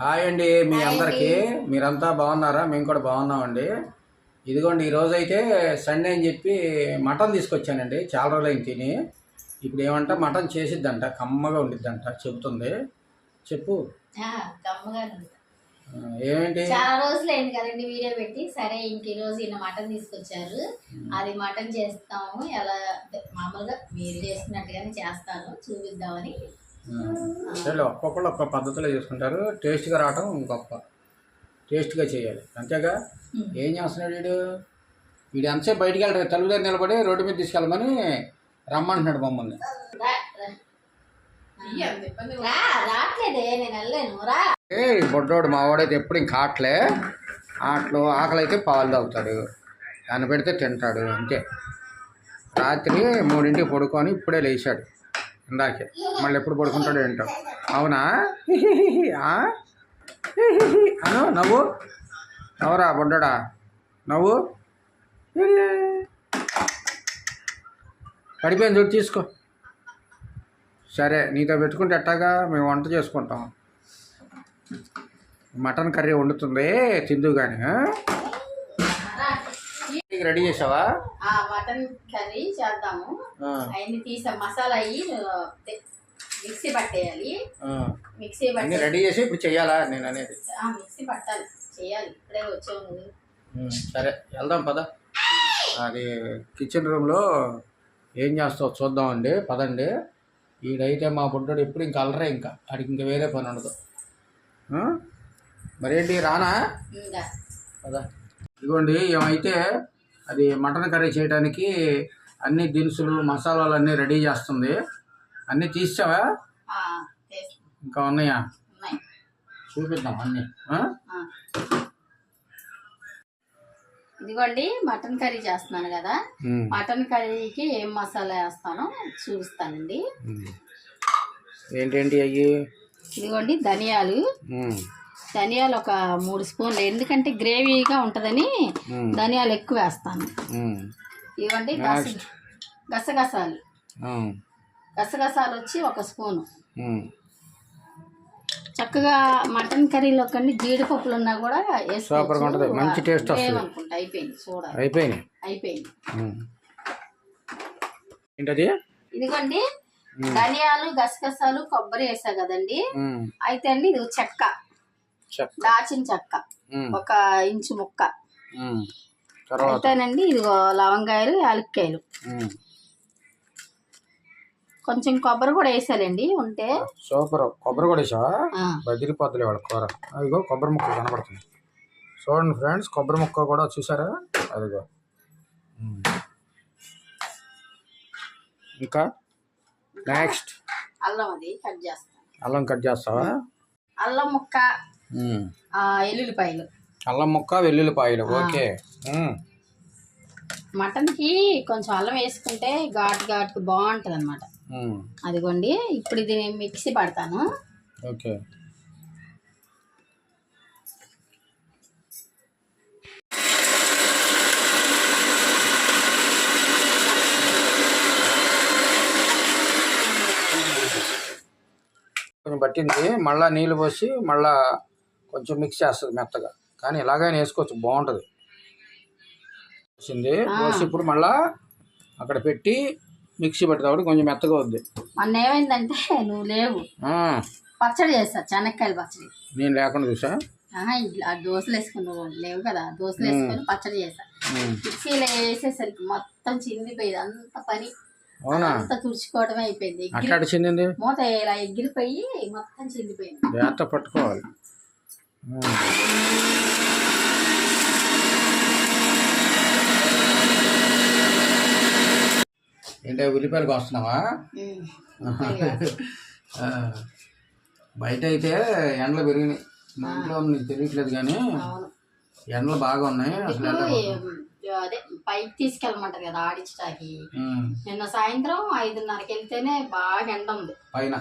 Hi అండి మీ అందరికీ. మీరంతా బాగున్నారా? మేము కూడా బాగున్నామండి. ఇదిగోండి ఈరోజు అయితే సండే అని చెప్పి మటన్ తీసుకొచ్చానండి. చాలా రోజులైంది తిని. ఇప్పుడు ఏమంట మటన్ చేసిద్దంట, కమ్మగా ఉండిద్దంట చెబుతుంది. చెప్పు. ఏమేంటి? చాలా రోజులు అయింది కదండి వీడియో పెట్టి. సరే ఇంక ఈ రోజు ఈయన మటన్ తీసుకొచ్చారు. అది మటన్ చేస్తాము, ఎలా మామూలుగా మీరు చేస్తున్నట్టుగానే చేస్తాను చూపిద్దామని. ఒక్కొక్కళ్ళు ఒక్క పద్ధతిలో చేసుకుంటారు. టేస్ట్గా రావటం గొప్ప. టేస్ట్గా చేయాలి అంతేగా. ఏం చేస్తున్నాడు వీడు ఎంతసేపు బయటికి వెళ్తాడు, తలుపు దగ్గర నిలబడి రోడ్డు మీద తీసుకెళ్ళమని రమ్మంటున్నాడు మమ్మల్ని. బొడ్డోడు మావాడైతే ఎప్పుడు ఇంక ఆకలి అయితే పాలు తాగుతాడు, దాన్ని పెడితే తింటాడు అంతే. రాత్రి 3ంటికి పడుకొని ఇప్పుడే లేచాడు, ఇందాకే. మళ్ళీ ఎప్పుడు పడుకుంటాడు ఏంటో. అవునా? అను నవ్వు, నవ్వురా బొడ్డోడా, నవ్వు. పడిపోయింది చూడు, తీసుకో. సరే నీతో పెట్టుకుంటే ఎట్టాగా, మేము వంట చేసుకుంటాం. మటన్ కర్రీ వండుతుంది, తిందు కానీ. రెడీ చేసావా? మటన్ కర్రీ చేద్దాము. అవన్నీ తీసా, మసాలా అయ్యి మిక్సీ పట్టేయాలి. మిక్సీ పట్టి రెడీ చేసి ఇప్పుడు చెయ్యాలా నేను అనేది? మిక్సీ పట్టాలి, చేయాలి. ఇప్పుడే వచ్చాము. సరే వెళ్దాం పద. అది కిచెన్ రూమ్లో ఏం చేస్తావు చూద్దామండి, పదండి. ఈడైతే మా బుడ్డోడు ఎప్పుడు ఇంకా అలరే, ఇంకా ఆడికి ఇంకా వేరే పని ఉండదు. మరేంటి రానా? పదా. ఇదిగోండి ఏమైతే అది మటన్ కర్రీ చేయడానికి అన్ని దినుసులు మసాలాలు అన్నీ రెడీ చేస్తుంది. అన్నీ తీసావా? ఇంకా ఉన్నాయా? చూపిద్దాం అన్నీ. ఇదిగోండి మటన్ కర్రీ చేస్తున్నాను కదా, మటన్ కర్రీకి ఏం మసాలా వేస్తానో చూపిస్తానండి. ఏంటేంటి అయ్యి? ఇదిగోండి ధనియాలు ఒక 3 స్పూన్లు, ఎందుకంటే గ్రేవీగా ఉంటుందని ధనియాలు ఎక్కువ వేస్తాను. ఇవ్వండి గసగసాలు వచ్చి 1 స్పూను. చక్కగా మటన్ కర్రీలో కానీ జీడిపప్పులు ఉన్నా కూడా వేసుకోవచ్చు, మంచి టేస్ట్ వస్తుంది. అయిపోయింది చూడాలి. అయిపోయింది. ఏంటది? ఇదిగోండి ధనియాలు గసగసాలు కొబ్బరి వేసా కదండి. అయితే అండి ఇది చెక్క, దాచిన చెక్క 1 ఇంచు ముక్క. అయితేనండి ఇదిగో లవంగాయలు, యాలక్కాయలు, కొంచెం కొబ్బరి కూడా వేసాలండి ఉంటే. సూపర్. కొబ్బరి కూడా వేసావా? బదిరిపోద్దులే వాళ్ళ కూర. అదిగో కొబ్బరి ముక్క కనబడుతుంది చూడండి ఫ్రెండ్స్, కొబ్బరి ముక్క కూడా చూసారా? అదిగో. ఇంకా నెక్స్ట్ అల్లం కట్ చేస్తావా? అల్లం ముక్క, ఎల్లుల్లిపాయలు. అల్లం ముక్క, వెల్లుల్లిపాయలు. ఓకే. మటన్కి కొంచెం అల్లం వేసుకుంటే ఘాటుగా బాగుంటుంది అనమాట. అదిగోండి ఇప్పుడు ఇది మిక్సీ పడతాను. ఓకే. కొంచెం పట్టింది, మళ్ళీ నీళ్ళు పోసి మళ్ళీ కొంచెం మిక్స్ చేస్తుంది మెత్తగా. కానీ ఇలాగైనా వేసుకోవచ్చు, బాగుంటుంది. వచ్చింది పోసి ఇప్పుడు మళ్ళీ అక్కడ పెట్టి మిక్సీ పట్టేటప్పుడు కొంచెం మెత్తగా వద్దు. మొన్న ఏమైందంటే నువ్వు లేవు, పచ్చడి చేస్తా, చెనక్కాయల పచ్చడి. నేను లేకుండా చూసా. దోశలు వేసుకున్నావు, లేవు కదా, దోశలు వేసుకొని పచ్చడి చేస్తా. మిక్సీలో వేసేసరికి మొత్తం చిందిపోయింది, అంత పని అంతా తుడుచుకోవడమే అయిపోయింది. మూత ఇలా ఎగిరిపోయి మొత్తం చిందిపోయింది. జాగ్రత్త పట్టుకోవాలి. ఏంటో ఉల్లిపాయలకు వస్తున్నావా? బయట అయితే ఎండలు పెరిగినాయి, ఇంట్లో నీకు తెలియట్లేదు కానీ ఎండలు బాగా ఉన్నాయి. అసలు అదే పైకి తీసుకెళ్ళమంటారు కదా ఆడించడానికి. నిన్న సాయంత్రం 5:30కి వెళ్తేనే బాగా ఎండ ఉంది పైన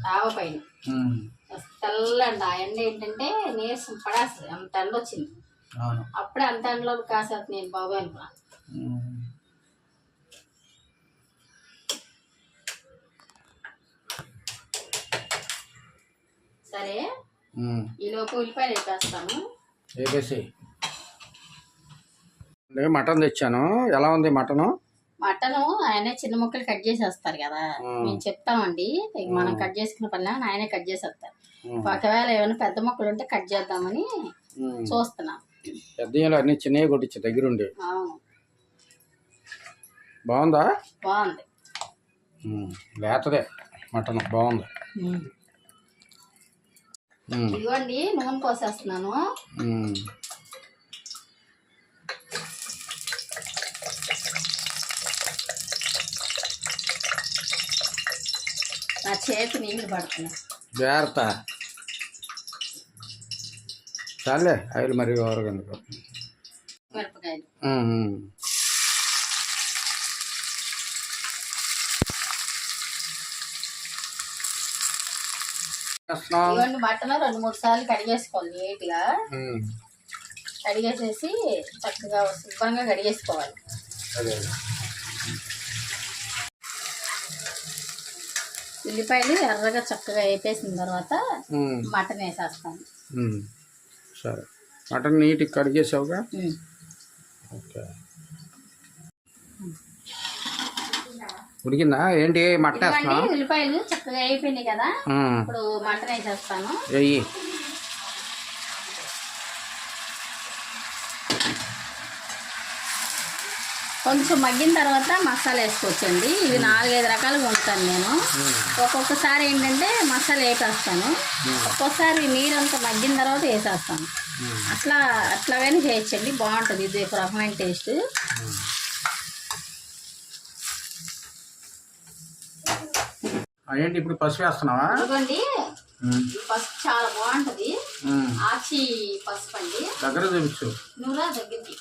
డాబా పైన. తెల్ల ఎండ. ఆ ఎండ ఏంటంటే నీరసం పడేస్తుంది, అంత ఎండ వచ్చింది. అప్పుడే అంత ఎండలో కాసేపు నేను బాబాయ్ అనుకున్నాను. సరే ఈలోపు ఉల్లిపాయలు వేపేస్తాను. వేపేసి మటన్ తెచ్చాను. ఎలా ఉంది మటను? మటను ఆయనే చిన్న ముక్కలు కట్ చేసేస్తారు కదా, మేము చెప్తామండి. మనం కట్ చేసుకున్న పని ఆయనే కట్ చేసేస్తారు. ఒకవేళ ఏమైనా పెద్ద ముక్కలు ఉంటే కట్ చేద్దామని చూస్తున్నాం. పెద్ద అన్ని చిన్నవి కొట్టించే దగ్గరుండి. అవును, బాగుందా? బాగుంది. లేతదే మటన్ బాగుంది. ఇదిగోండి నూనె పోసేస్తున్నాను. నా చేతి నీళ్ళు పడుతున్నాయి. జాగ్రత్త. చాలే ఆయిల్ మరి ఓరగందుకు. మిరపకాయలు ఇవన్నీ మటన్ 2-3 సార్లు కడిగేసుకోవాలి నీట్గా. కడిగేసేసి చక్కగా శుభ్రంగా కడిగేసుకోవాలి. ఉల్లిపాయలు ఎర్రగా చక్కగా వేపేసిన తర్వాత మటన్ వేసేస్తాను. సరే, మటన్ నీట్గా కడిగేసావుగా? ఓకే. ఉడికిందా ఏంటి? మటన్ వేస్తున్నా. ఉల్లిపాయలు చక్కగా అయిపోయినాయి కదా, ఇప్పుడు మటన్ వేసేస్తాను. వెయ్యి. కొంచెం మగ్గిన తర్వాత మసాలా వేసుకోవచ్చండి. ఇవి 4-5 రకాలుగా ఉంటాను నేను. ఒక్కొక్కసారి ఏంటంటే మసాలా వేసేస్తాను, ఒక్కొక్కసారి నీరంతా మగ్గిన తర్వాత వేసేస్తాను. అట్లాగని చేయొచ్చండి, బాగుంటుంది. ఇది ఒక రకమైన టేస్ట్. ఏంటి ఇప్పుడు పసుపు వేస్తున్నావా? ఇదిగోండి, పసుపు చాలా బాగుంటుంది. ఆచి పసుపు అండి. దగ్గర చూపించు. నూనె దగ్గరికి.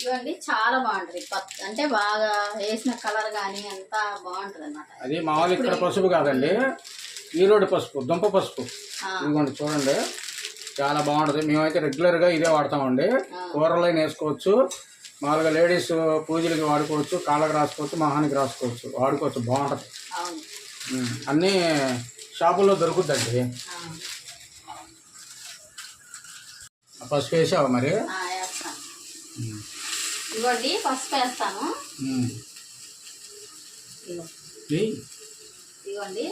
ఇవ్వండి, చాలా బాగుంటుంది. అంటే బాగా వేసిన కలర్ కానీ అంతా బాగుంటుంది అన్నమాట. అది మామూలు ఇక్కడ పసుపు కాదండి, ఈరోడు పసుపు, దుంప పసుపు. ఇదిగోండి చూడండి, చాలా బాగుంటుంది. మేమైతే రెగ్యులర్గా ఇదే వాడతామండి. కూరలైన వేసుకోవచ్చు, మామూలుగా లేడీస్ పూజలకి వాడుకోవచ్చు, కాళ్ళకి రాసుకోవచ్చు, మొహానికి రాసుకోవచ్చు, వాడుకోవచ్చు. బాగుంటుంది. అన్నీ షాపుల్లో దొరుకుద్దండి. పసుపు వేసావా మరి? ఇవ్వండి, పసుపు వేస్తాను. ఇవ్వండి,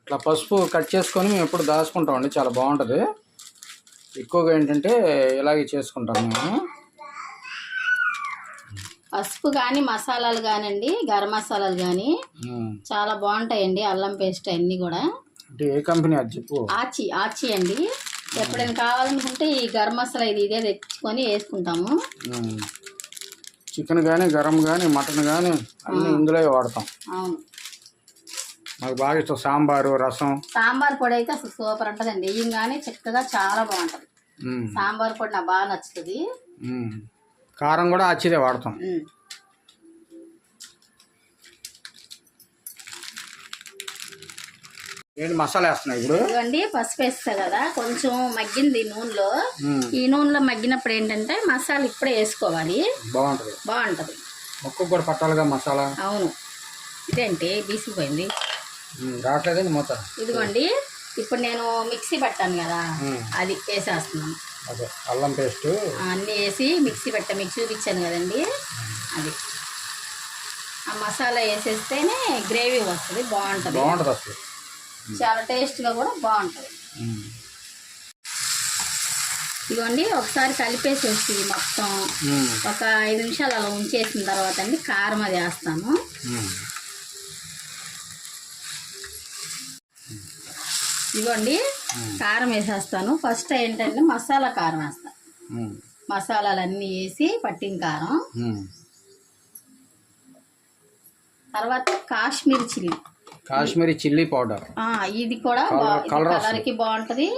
ఇట్లా పసుపు కట్ చేసుకొని మేము ఎప్పుడు దాచుకుంటామండి, చాలా బాగుంటుంది. ఎక్కువగా ఏంటంటే ఇలాగే చేసుకుంటాం మేము. పసుపు కానీ మసాలాలు కానివ్వండి, గరం మసాలాలు కానీ చాలా బాగుంటాయండి. అల్లం పేస్ట్ అన్నీ కూడా. అంటే ఏ కంపెనీ అది చెప్పు? ఆచి అండి. ఎప్పుడైనా కావాలనుకుంటే ఈ గరం మసాలా ఇదే తెచ్చుకొని వేసుకుంటాము. చికెన్ కానీ, గరం కానీ, మటన్ కానీ అన్నీ ఇందులో వాడతాం. అవును, మాకు బాగా ఇష్టం. సాంబారు, రసం. సాంబార్ పొడి అయితే అసలు సూపర్ ఉంటుందండి. ఇవి కానీ చక్కగా చాలా బాగుంటుంది. సాంబార్ పొడి నాకు బాగా నచ్చుతుంది. కారం కూడా ఆచిదే వాడతాం. ఏంటి మసాలా వేస్తున్నాయి ఇప్పుడు? ఇవ్వండి, పసుపు వేస్తా కదా, కొంచెం మగ్గింది నూనెలో. ఈ నూనెలో మగ్గినప్పుడు ఏంటంటే మసాలా ఇప్పుడే వేసుకోవాలి. బాగుంటుంది. మొక్కకు కూడా పట్టాలిగా మసాలా. అవును. ఇదేంటి బీసిపోయింది, రావట్లేదండి మూత. ఇదిగోండి, ఇప్పుడు నేను మిక్సీ పట్టాను కదా, అది వేసేస్తున్నాను. అదే అల్లం పేస్ట్ అన్నీ వేసి మిక్సీ మీకు చూపించాను కదండి. అది ఆ మసాలా వేసేస్తేనే గ్రేవీ వస్తుంది. బాగుంటుంది అసలు, చాలా టేస్ట్గా కూడా బాగుంటుంది. ఇదిగోండి, ఒకసారి కలిపేసేసి మొత్తం ఒక 5 నిమిషాలు అలా ఉంచేసిన తర్వాత అండి కారం అది వేస్తాను. ఇదిగోండి, కారం వేసేస్తాను. ఫస్ట్ ఏంటంటే మసాలా కారం వేస్తాను. మసాలాలన్నీ వేసి పట్టిన కారం. తర్వాత కాశ్మీరీ చిల్లీ పౌడర్. ఇది కూడా కలర్కి బాగుంటుంది.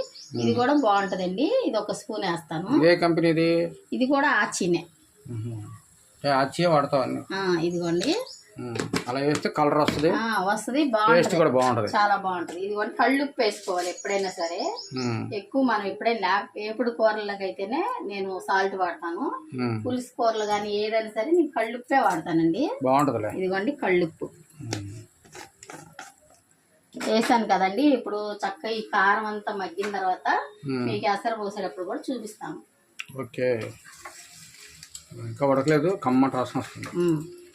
ఇది కూడా బాగుంటుందండి. ఇది 1 స్పూన్ వేస్తాను. ఏ కంపెనీది? ఇది కూడా ఆచినే. ఆచియే వాడతాం. ఇదిగోండి, అలా వేస్తే కలర్ వస్తుంది, వస్తుంది, టేస్ట్ బాగుంటుంది, కూడా బాగుంటుంది, చాలా బాగుంటుంది. ఇది కూడా కళ్ళుప్పు వేసుకోవాలి ఎప్పుడైనా సరే. ఎక్కువ మనం ఎప్పుడైనా వేపుడు కూరలకి అయితేనే నేను సాల్ట్ వాడతాను, పులుసు కూరలు కానీ ఏదైనా సరే నేను కళ్ళుప్పే వాడతానండి, బాగుంటుంది. ఇదిగోండి కళ్ళుప్పు వేసాను కదండి. ఇప్పుడు చక్కగా ఈ కారం అంతా మగ్గిన తర్వాత మీకు ఎసరు పోసేటప్పుడు కూడా చూపిస్తాను. ఓకే, ఇంకా ఉడకలేదు, కమ్మటి వాసన వస్తుంది.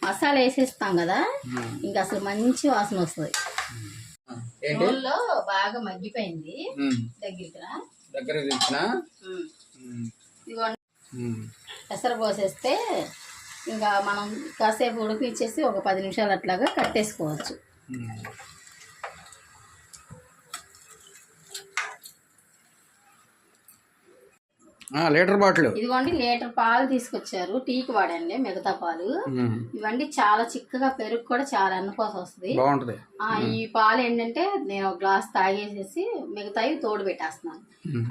మసాలా వేసేస్తాం కదా, ఇంకా అసలు మంచి వాసన వస్తుంది. నూనెలో బాగా మగ్గిపోయింది, దగ్గర ఎసరు పోసేస్తే ఇంకా మనం కాసేపు ఉడికిచ్చేసి ఒక 10 నిమిషాలు అట్లాగా కట్టేసుకోవచ్చు. లీటర్ బాటిల్, ఇదిగోండి లీటర్ పాలు తీసుకొచ్చారు, టీకి వాడండి మిగతా పాలు. ఇవండి చాలా చిక్కగా, పెరుగు కూడా చాలా అన్నకోసం వస్తుంది, బాగుంటది. ఈ పాలు ఏంటంటే నేను ఒక గ్లాస్ తాగేసేసి మిగతాయి తోడు పెట్టేస్తున్నాను.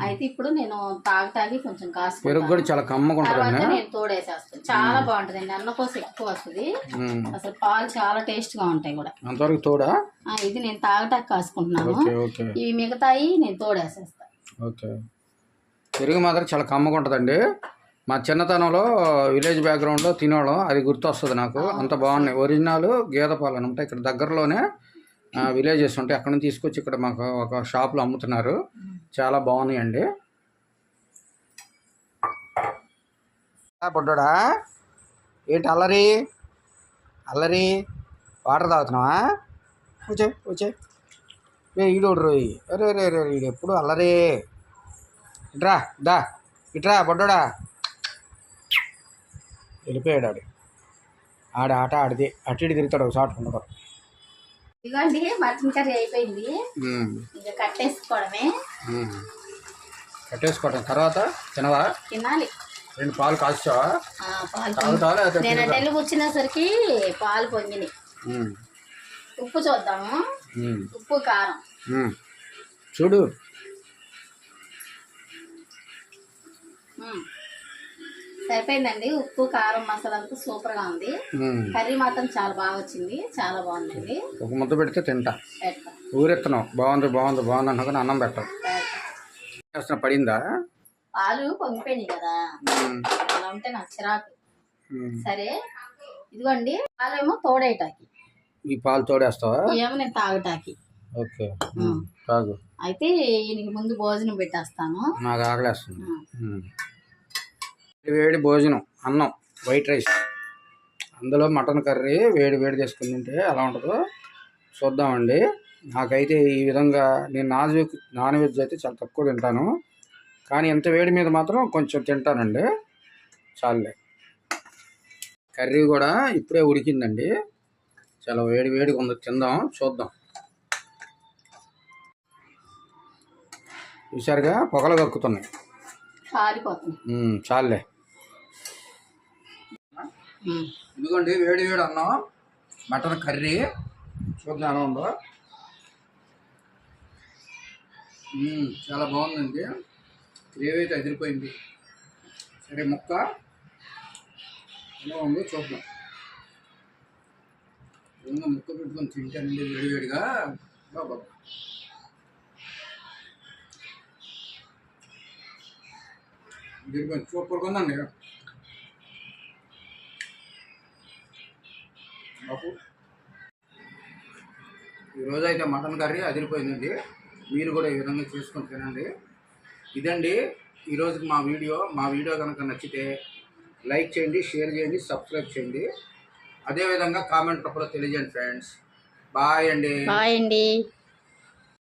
అయితే ఇప్పుడు నేను తాగి కొంచెం కాసు పెరుగు కూడా చాలా కమ్మగా ఉంటుంది, నేను తోడేసేస్తాను. చాలా బాగుంటదండి, అన్నకోసం ఎక్కువ వస్తుంది, అసలు పాలు చాలా టేస్ట్ గా ఉంటాయి కూడా. అంతవరకు తోడా? ఇది నేను తాగటానికి కాసుకుంటున్నాను, ఇవి మిగతాయి నేను తోడేసేస్తాను. ఓకే, పెరుగు మాత్రం చాలా కమ్మగా ఉంటుందండి. మా చిన్నతనంలో విలేజ్ బ్యాక్గ్రౌండ్లో తినేవాళ్ళం, అది గుర్తొస్తుంది నాకు. అంత బాగున్నాయి, ఒరిజినల్ గేదె పాలు అనమాట. ఇక్కడ దగ్గరలోనే విలేజెస్ ఉంటాయి, అక్కడ నుంచి తీసుకొచ్చి ఇక్కడ మాకు ఒక షాప్లో అమ్ముతున్నారు, చాలా బాగున్నాయండి. పొడ్డోడా ఏంటి అల్లరి అల్లరి, వాటర్ తాగుతున్నావా? వచ్చే ఈడోడు రోయి, అరే రే రే, ఈడు ఎప్పుడు అల్లరి. ఇట్రా దా, ఇట్రా పొడ్డోడా. వెళ్ళిపోయాడు ఆడ ఆట ఆడితే అటు ఇటు తిరుగుతాడు, ఒక చాటు ఉండడు. ఇదిగోండి మటన్ కర్రీ అయిపోయింది, ఇంకా కట్టేసుకోవడమే. కట్టేసుకోవడం తర్వాత తినవా? తినాలి. 2 పాలు కాల్చావా? నేను అటెల్లు కూర్చునేసరికి పాలు పొంగినాయి. ఉప్పు చూద్దాము, ఉప్పు కారం చూడు. సరిపోయిందండి, ఉప్పు కారం మసాలా అంతా సూపర్ గా ఉంది. కర్రీ మాత్రం చాలా బాగా వచ్చింది, చాలా బాగుందండి. ఒక ముద్ద పెడితే తింటా, ఊరెత్తనం. బాగుంది బాగుంది బాగుంది అన్నా కానీ అన్నం పెట్టాం. పడిందా? పాలు పొంగిపోయినాయి కదా, అలా ఉంటే నాకు చిరాకు. సరే ఇదిగోండి పాలేమో తోడేటాకి. ఈ పాలు తోడేస్తావా? ఏమో నేను తాగటాకి. ఓకే తాగు. అయితే ఈయనకి ముందు భోజనం పెట్టేస్తాను, నాకు ఆకలేస్తుంది. వేడి భోజనం, అన్నం, వైట్ రైస్, అందులో మటన్ కర్రీ వేడి వేడి చేసుకుని తింటే ఎలా ఉంటుందో చూద్దామండి. నాకైతే ఈ విధంగా నేను నాన్ వెజ్ అయితే చాలా తక్కువ తింటాను, కానీ ఇంత వేడి మీద మాత్రం కొంచెం తింటానండి. చాలులే. కర్రీ కూడా ఇప్పుడే ఉడికిందండి, చాలా వేడి వేడిగా ఉంది, తిందాం చూద్దాం. చూసారుగా పొగలు కక్కుతున్నాయి, చాలులే. ఇదిగోండి వేడి వేడి అన్నం, మటన్ కర్రీ, చూద్దాం ఎలా ఉందో. చాలా బాగుందండి, గ్రేవీ అయితే అదిరిపోయింది. సరే ముక్క ఎలా ఉందో చూద్దాం. ముక్క పెట్టుకొని తింటానండి వేడివేడిగా, బాబా. సూపర్గా ఉందండి బాబు. ఈరోజు అయితే మటన్ కర్రీ అదిరిపోయిందండి, మీరు కూడా ఈ విధంగా చేసుకొని తినండి. ఇదండి ఈరోజుకి మా వీడియో కనుక నచ్చితే లైక్ చేయండి, షేర్ చేయండి, సబ్స్క్రైబ్ చేయండి, అదేవిధంగా కామెంట్ రూపంలో తెలియజేయండి ఫ్రెండ్స్. బాయ్ అండి.